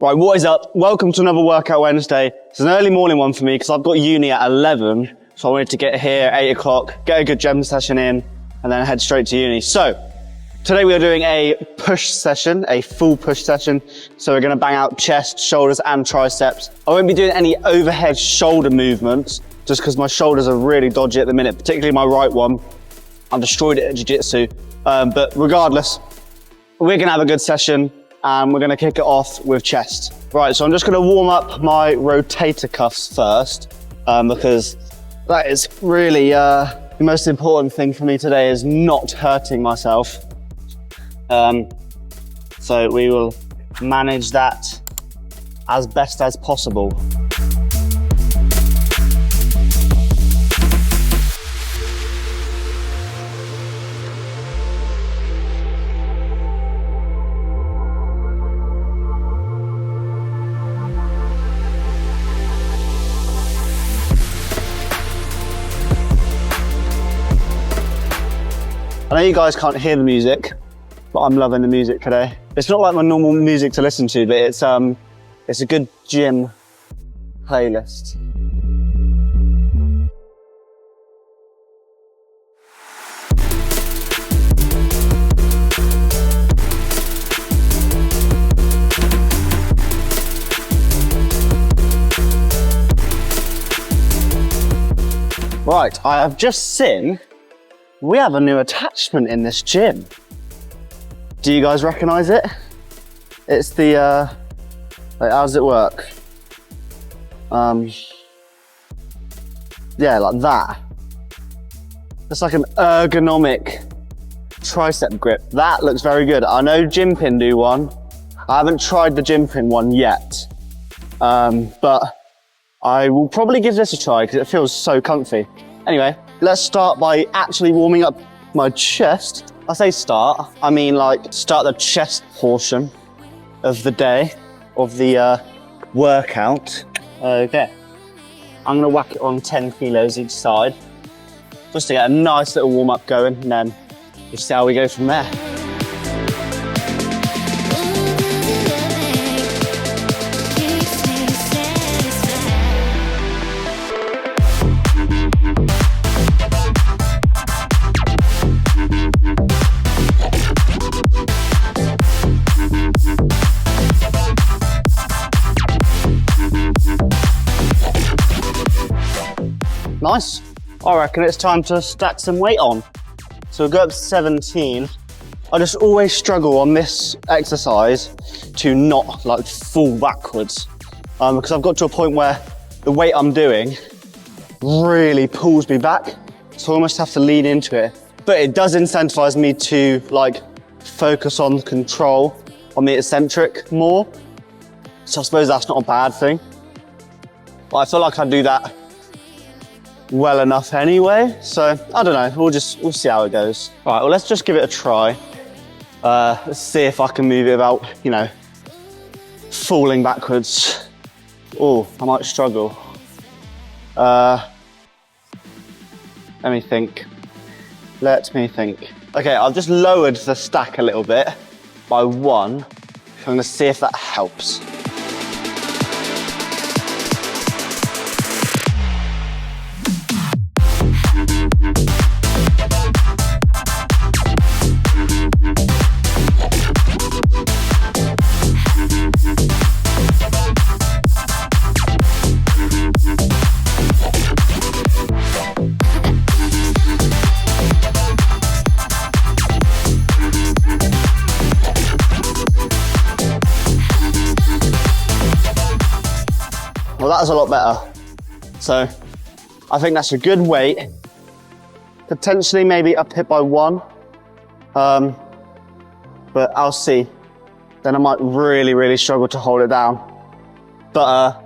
Right, what is up? Welcome to another Workout Wednesday. It's an early morning one for me because I've got uni at 11. So I wanted to get here at 8 o'clock, get a good gym session in, and then head straight to uni. So today we are doing a push session, a full push session. So we're gonna bang out chest, shoulders, and triceps. I won't be doing any overhead shoulder movements just because my shoulders are really dodgy at the minute, particularly my right one. I've destroyed it at jiu-jitsu. But regardless, we're gonna have a good session. And we're gonna kick it off with chest. Right, so I'm just gonna warm up my rotator cuffs first, because that is really the most important thing for me today is not hurting myself. So we will manage that as best as possible. I know you guys can't hear the music, but I'm loving the music today. It's not like my normal music to listen to, but it's a good gym playlist. Right, I have just seen we have a new attachment in this gym. Do you guys recognize it? It's the, like, how does it work? Yeah, like that. It's like an ergonomic tricep grip. That looks very good. I know Gym Pin do one. I haven't tried the Gym Pin one yet. But I will probably give this a try because it feels so comfy. Anyway, let's start by actually warming up my chest. I say start, I mean like start the chest portion of the day, of the workout. Okay, I'm gonna whack it on 10 kilos each side, just to get a nice little warm up going, and then we'll see how we go from there. Nice. I reckon it's time to stack some weight on. So we'll go up to 17. I just always struggle on this exercise to not like fall backwards, because I've got to a point where the weight I'm doing really pulls me back. So I almost have to lean into it. But it does incentivize me to like focus on control on the eccentric more. So I suppose that's not a bad thing. But I feel like I do that well enough anyway, so I don't know, we'll see how it goes. All right, well, let's just give it a try. Let's see if I can move it without, you know, falling backwards. Oh, I might struggle. Let me think. Okay, I've just lowered the stack a little bit by 1. So I'm gonna see if that helps. Well, that's a lot better. So I think that's a good weight. Potentially maybe up it by 1. But I'll see. Then I might really struggle to hold it down. But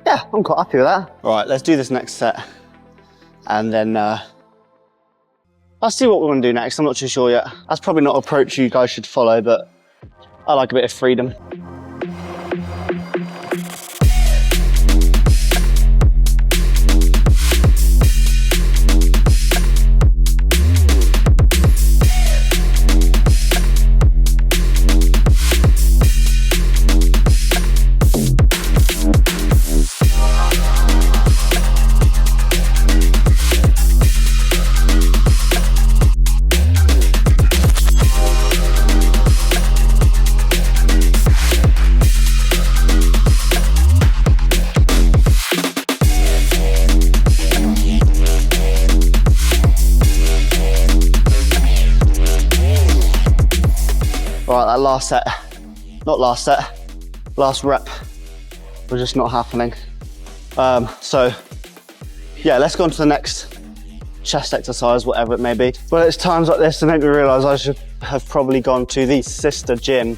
yeah, I'm quite happy with that. All right, let's do this next set. And then I'll see what we want to do next. I'm not too sure yet. That's probably not an approach you guys should follow, but I like a bit of freedom. that last set, last rep was just not happening. So yeah, let's go on to the next chest exercise, whatever it may be. Well, it's times like this that make me realise I should have probably gone to the sister gym,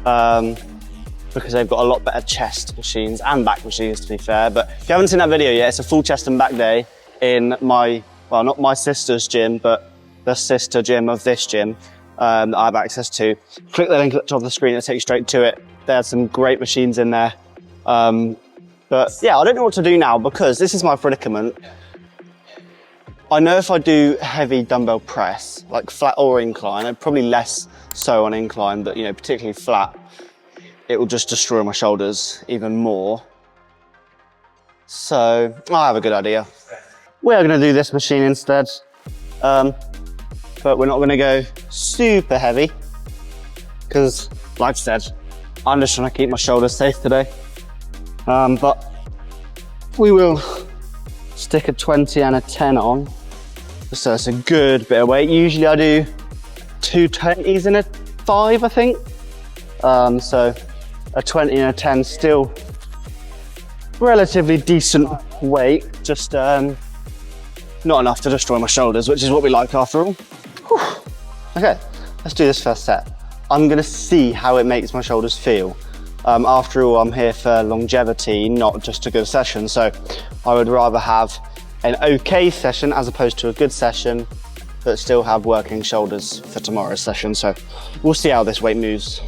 because they've got a lot better chest machines and back machines, to be fair. But if you haven't seen that video yet, it's a full chest and back day in my, well, not my sister's gym, but the sister gym of this gym that I have access to. Click the link at the top of the screen, it'll take you straight to it. There's some great machines in there. But yeah, I don't know what to do now because this is my predicament. I know if I do heavy dumbbell press, like flat or incline, and probably less so on incline, but you know, particularly flat, it will just destroy my shoulders even more. So I have a good idea. We are going to do this machine instead, but we're not going to go super heavy because, like I said, I'm just trying to keep my shoulders safe today. But we will stick a 20 and a 10 on, so it's a good bit of weight. Usually I do 2 20s and a 5, I think. So a 20 and a 10 still relatively decent weight, just not enough to destroy my shoulders, which is what we like after all. Whew. Okay, let's do this first set. I'm gonna see how it makes my shoulders feel. After all, I'm here for longevity, not just a good session. So I would rather have an okay session as opposed to a good session, but still have working shoulders for tomorrow's session. So we'll see how this weight moves.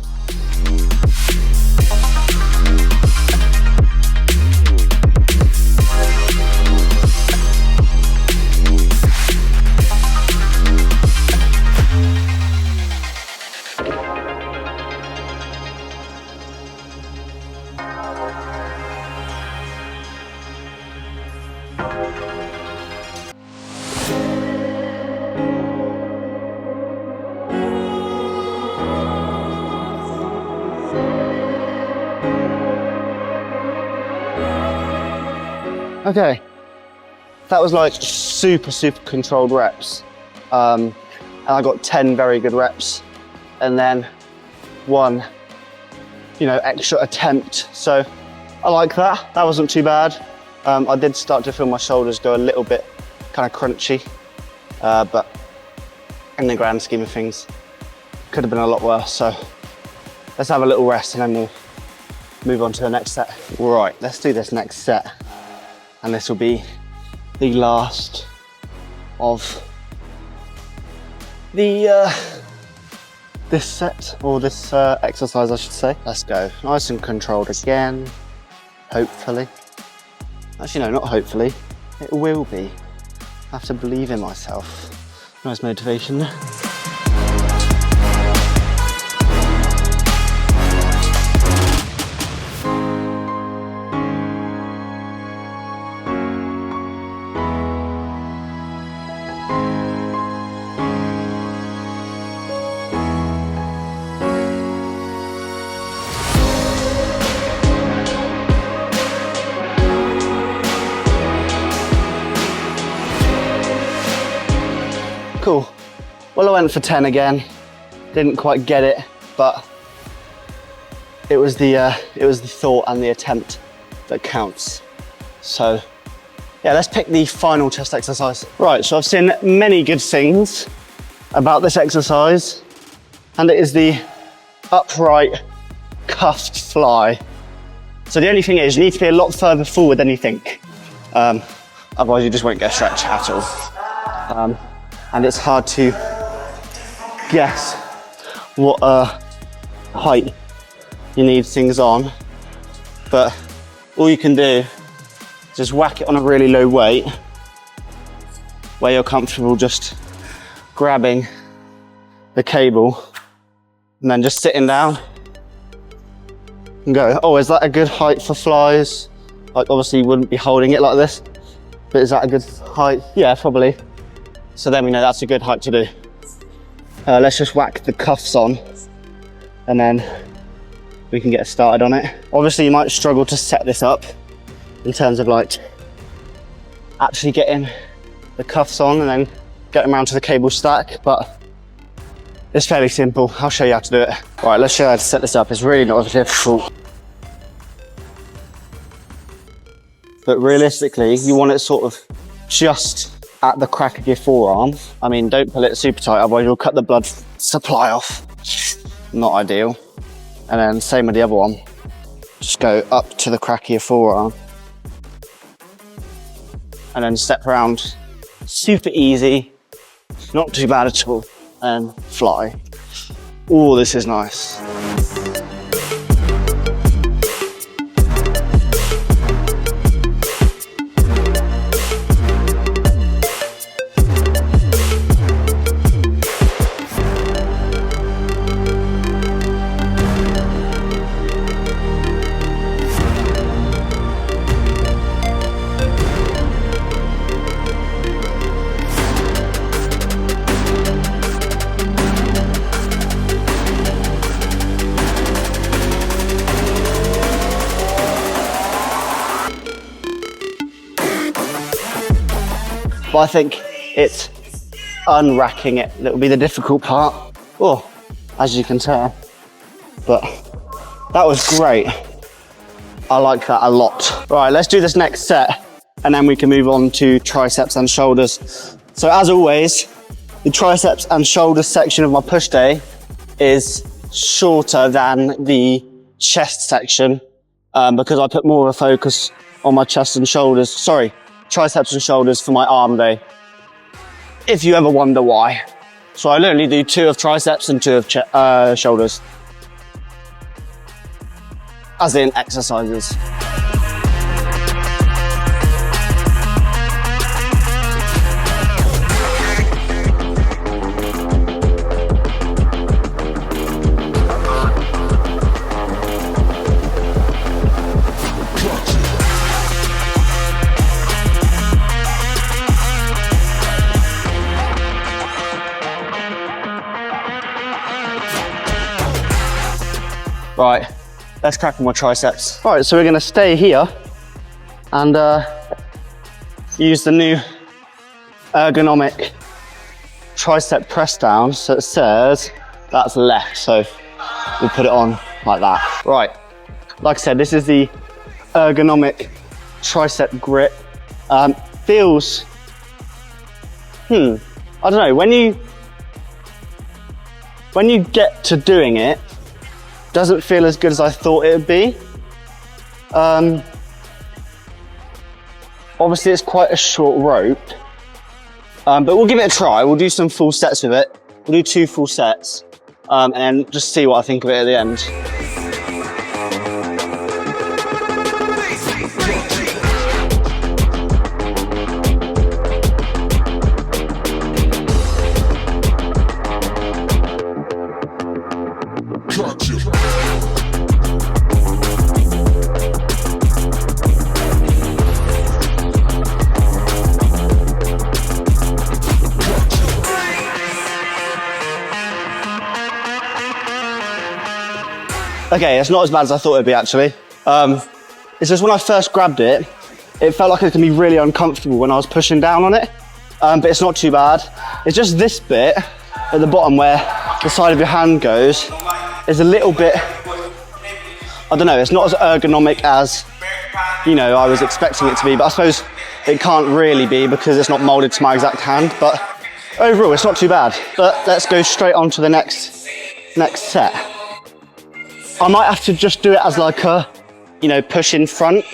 Okay, that was like super controlled reps. And I got 10 very good reps and then 1, you know, extra attempt. So I like that, that wasn't too bad. I did start to feel my shoulders go a little bit kind of crunchy, but in the grand scheme of things, could have been a lot worse. So let's have a little rest and then we'll move on to the next set. Right, let's do this next set. And this will be the last of the this set, or this exercise I should say. Let's go, nice and controlled again, hopefully. Actually no, not hopefully, it will be. I have to believe in myself. Nice motivation there. Cool. Well, I went for 10 again. Didn't quite get it, but it was the thought and the attempt that counts. So yeah, let's pick the final chest exercise. Right, so I've seen many good things about this exercise, and it is the upright cuffed fly. So the only thing is, you need to be a lot further forward than you think. Otherwise you just won't get a stretch at all. And it's hard to guess what height you need things on, but all you can do is just whack it on a really low weight where you're comfortable just grabbing the cable and then just sitting down and go. Oh, is that a good height for flies? Like, obviously you wouldn't be holding it like this, but is that a good height? Yeah, probably. So then we know that's a good height to do. Let's just whack the cuffs on and then we can get started on it. Obviously you might struggle to set this up in terms of like actually getting the cuffs on and then getting around to the cable stack, but It's fairly simple. I'll show you how to do it. All right, let's show you how to set this up. It's really not difficult. But realistically, you want it sort of just at the crack of your forearm. I mean, don't pull it super tight, otherwise you'll cut the blood supply off. Not ideal. And then same with the other one. Just go up to the crack of your forearm. And then step around. Super easy, not too bad at all. And fly. Oh, this is nice. But I think it's unracking it that will be the difficult part. Oh, as you can tell. But that was great. I like that a lot. Right, let's do this next set and then we can move on to triceps and shoulders. So as always, the triceps and shoulders section of my push day is shorter than the chest section because I put more of a focus on my chest and shoulders. Sorry, triceps and shoulders for my arm day, if you ever wonder why. So I literally do 2 of triceps and 2 of shoulders, as in exercises. Right, let's crack on my triceps. All right, so we're gonna stay here and use the new ergonomic tricep press down. So it says that's left, so we'll put it on like that. Right, like I said, this is the ergonomic tricep grip. Feels, I don't know, when you get to doing it, doesn't feel as good as I thought it would be. Obviously it's quite a short rope, but we'll give it a try. We'll do some full sets with it. We'll do 2 full sets and then just see what I think of it at the end. Okay, it's not as bad as I thought it'd be actually. It's just when I first grabbed it, it felt like it could be really uncomfortable when I was pushing down on it, but it's not too bad. It's just this bit at the bottom where the side of your hand goes is a little bit, I don't know, it's not as ergonomic as, you know, I was expecting it to be, but I suppose it can't really be because it's not molded to my exact hand, but overall it's not too bad. But let's go straight on to the next set. I might have to just do it as like a, you know, push in front.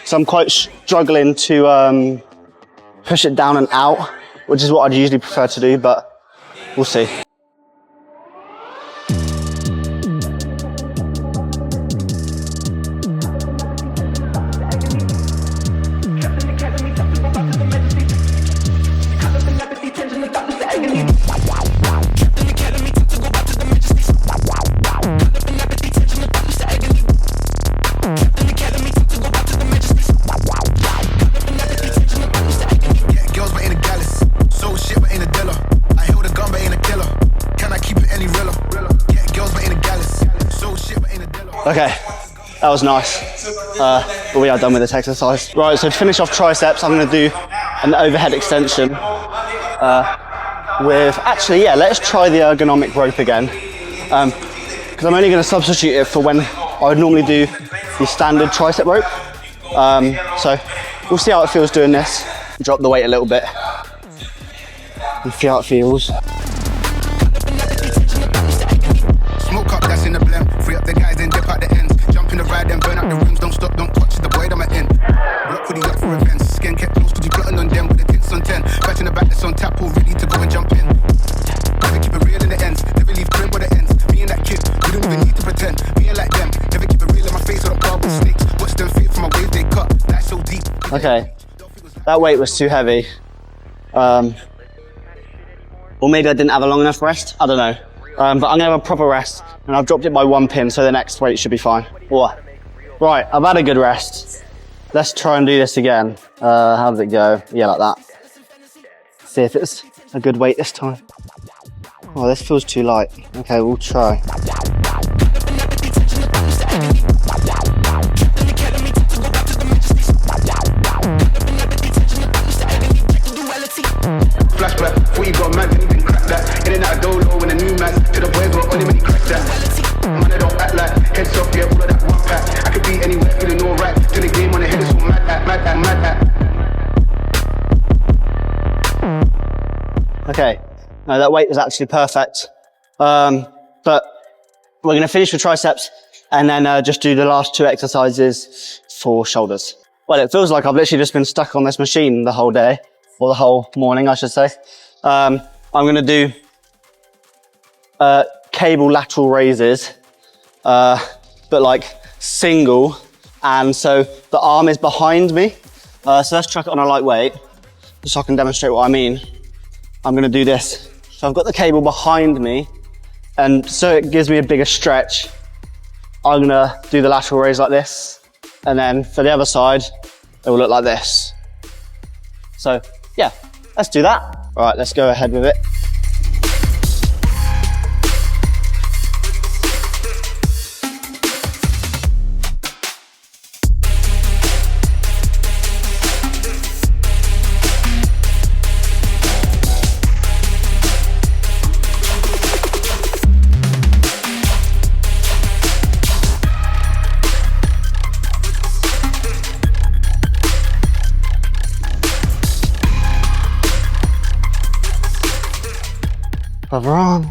So I'm quite struggling to push it down and out, which is what I'd usually prefer to do, but we'll see. Okay, that was nice, but we are done with this exercise. Right, so to finish off triceps, I'm going to do an overhead extension with, actually, yeah, let's try the ergonomic rope again. Because I'm only going to substitute it for when I would normally do the standard tricep rope. So we'll see how it feels doing this. Drop the weight a little bit and see how it feels. Smoke up, that's in the blend. Free up the guys and dip out the ends. Jump in the ride and burn out the rims. Don't stop, don't touch the boy, I'm at end. Block what he got for events. Skin kept close to you, plotting on them with the tints on 10. Batch in the back that's on tap, all ready to go and jump in. Never keep it real in the ends. Never leave trim with the ends. Me and that kid, we don't even need to pretend. Being like them, never keep it real in my face or the bar with snakes. Watch them fit from my wave they cut. That's so deep. Okay, that weight was too heavy. Or maybe I didn't have a long enough rest, I don't know. But I'm gonna have a proper rest, and I've dropped it by 1 pin, so the next weight should be fine. Right, I've had a good rest. Let's try and do this again. How does it go? Yeah, like that. See if it's a good weight this time. Oh, this feels too light. Okay, we'll try. Flashback, what you got, man, you can crack that. In and out of dolo when a new man to the boy got only when he crack that. Man, I don't act like heads up, yeah, all of that one pack. I could be anywhere, feeling alright. To the game on the head is all mad at. Okay, no, that weight was actually perfect. But we're gonna finish with triceps and then just do the last 2 exercises for shoulders. Well, it feels like I've literally just been stuck on this machine the whole day. Or the whole morning, I should say. I'm gonna do cable lateral raises, but like single, and so the arm is behind me. So let's chuck it on a light weight, just so I can demonstrate what I mean. I'm gonna do this. So I've got the cable behind me, and so it gives me a bigger stretch. I'm gonna do the lateral raise like this, and then for the other side, it will look like this. So, yeah, let's do that. All right, let's go ahead with it. Other arm.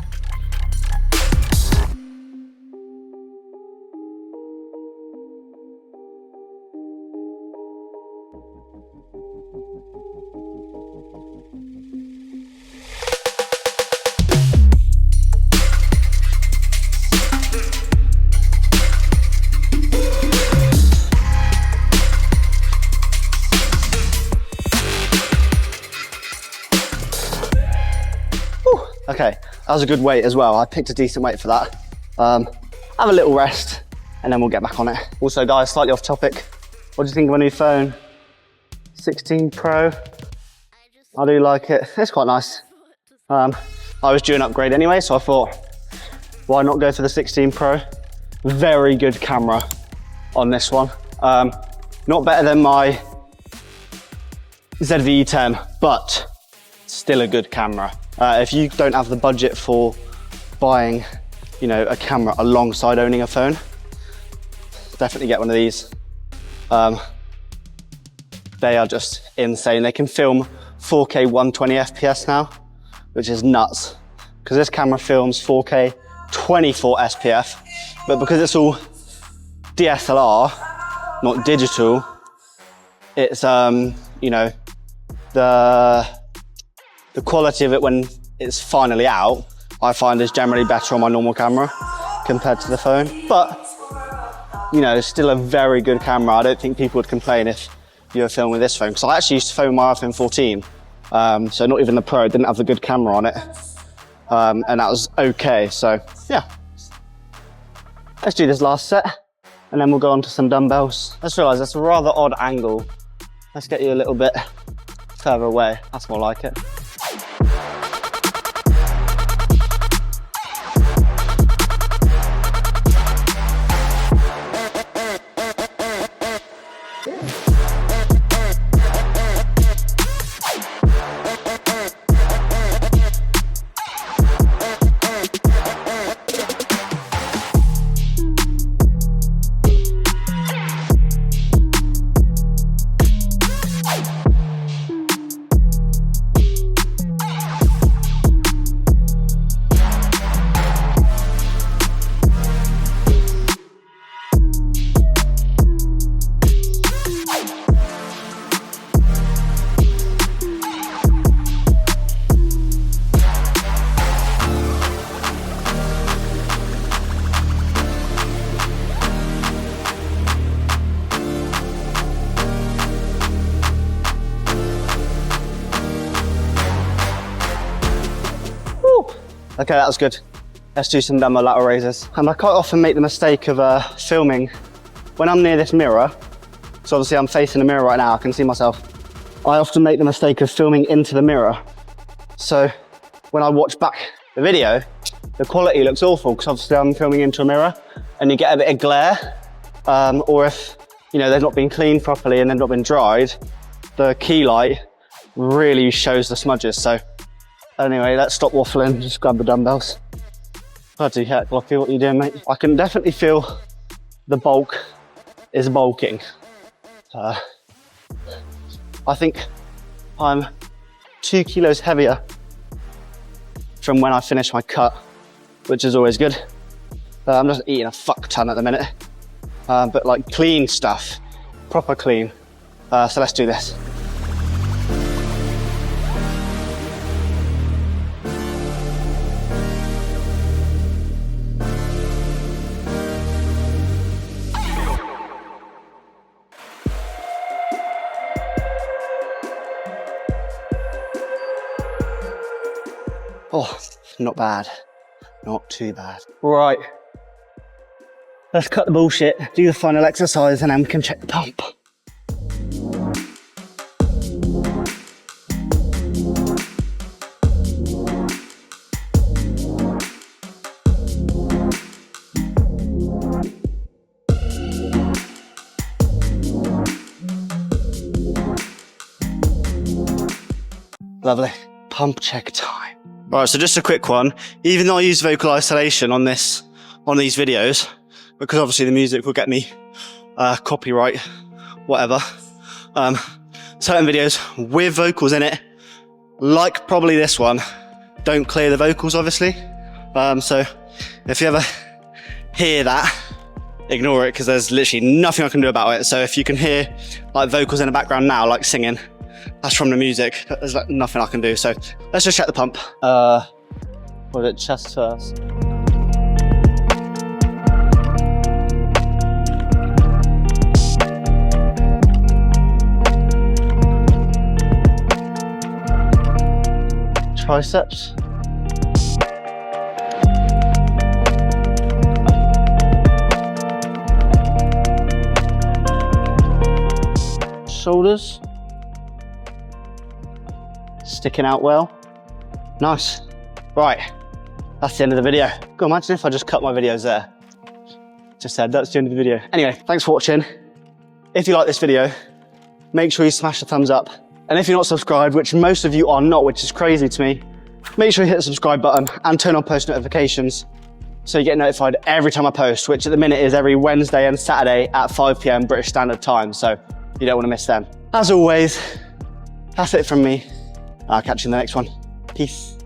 Okay, that was a good weight as well. I picked a decent weight for that. Have a little rest and then we'll get back on it. Also guys, slightly off topic. What do you think of my new phone? 16 Pro. I do like it. It's quite nice. I was due an upgrade anyway, so I thought, why not go for the 16 Pro? Very good camera on this one. Not better than my ZV-E10, but still a good camera. If you don't have the budget for buying, you know, a camera alongside owning a phone, definitely get one of these. They are just insane. They can film 4K 120 FPS now, which is nuts. Because this camera films 4K 24 SPF, but because it's all DSLR, not digital, it's, you know, the quality of it when it's finally out, I find is generally better on my normal camera compared to the phone. But, you know, it's still a very good camera. I don't think people would complain if you were filming with this phone, because I actually used to film my iPhone 14. So not even the Pro, didn't have the good camera on it. And that was okay, so yeah. Let's do this last set, and then we'll go on to some dumbbells. Let's realise that's a rather odd angle. Let's get you a little bit further away. That's more like it. Okay, that was good. Let's do some dumbbell lateral raises. And I quite often make the mistake of filming when I'm near this mirror. So obviously I'm facing the mirror right now, I can see myself. I often make the mistake of filming into the mirror. So when I watch back the video, the quality looks awful because obviously I'm filming into a mirror and you get a bit of glare. Or if, you know, they've not been cleaned properly and they've not been dried, the key light really shows the smudges. So anyway, let's stop waffling, just grab the dumbbells. Bloody heck, Lockie, what are you doing, mate? I can definitely feel the bulk is bulking. I think I'm 2 kilos heavier from when I finish my cut, which is always good. I'm just eating a fuck ton at the minute. But like clean stuff, proper clean. So let's do this. Oh, not bad, not too bad. Right, let's cut the bullshit, do the final exercise, and then we can check the pump. Lovely, pump check time. Right, so just a quick one. Even though I use vocal isolation on these videos, because obviously the music will get me copyright, whatever. Certain videos with vocals in it, like probably this one, don't clear the vocals, obviously. So if you ever hear that, ignore it, because there's literally nothing I can do about it. So if you can hear like vocals in the background now, like singing, that's from the music. There's like nothing I can do. So let's just check the pump. Was it chest first? Triceps. Shoulders. Sticking out well. Nice. Right, that's the end of the video. God, imagine if I just cut my videos there. Just said, that's the end of the video. Anyway, thanks for watching. If you like this video, make sure you smash the thumbs up. And if you're not subscribed, which most of you are not, which is crazy to me, make sure you hit the subscribe button and turn on post notifications so you get notified every time I post, which at the minute is every Wednesday and Saturday at 5 PM British Standard Time, so you don't want to miss them. As always, that's it from me. I'll catch you in the next one. Peace.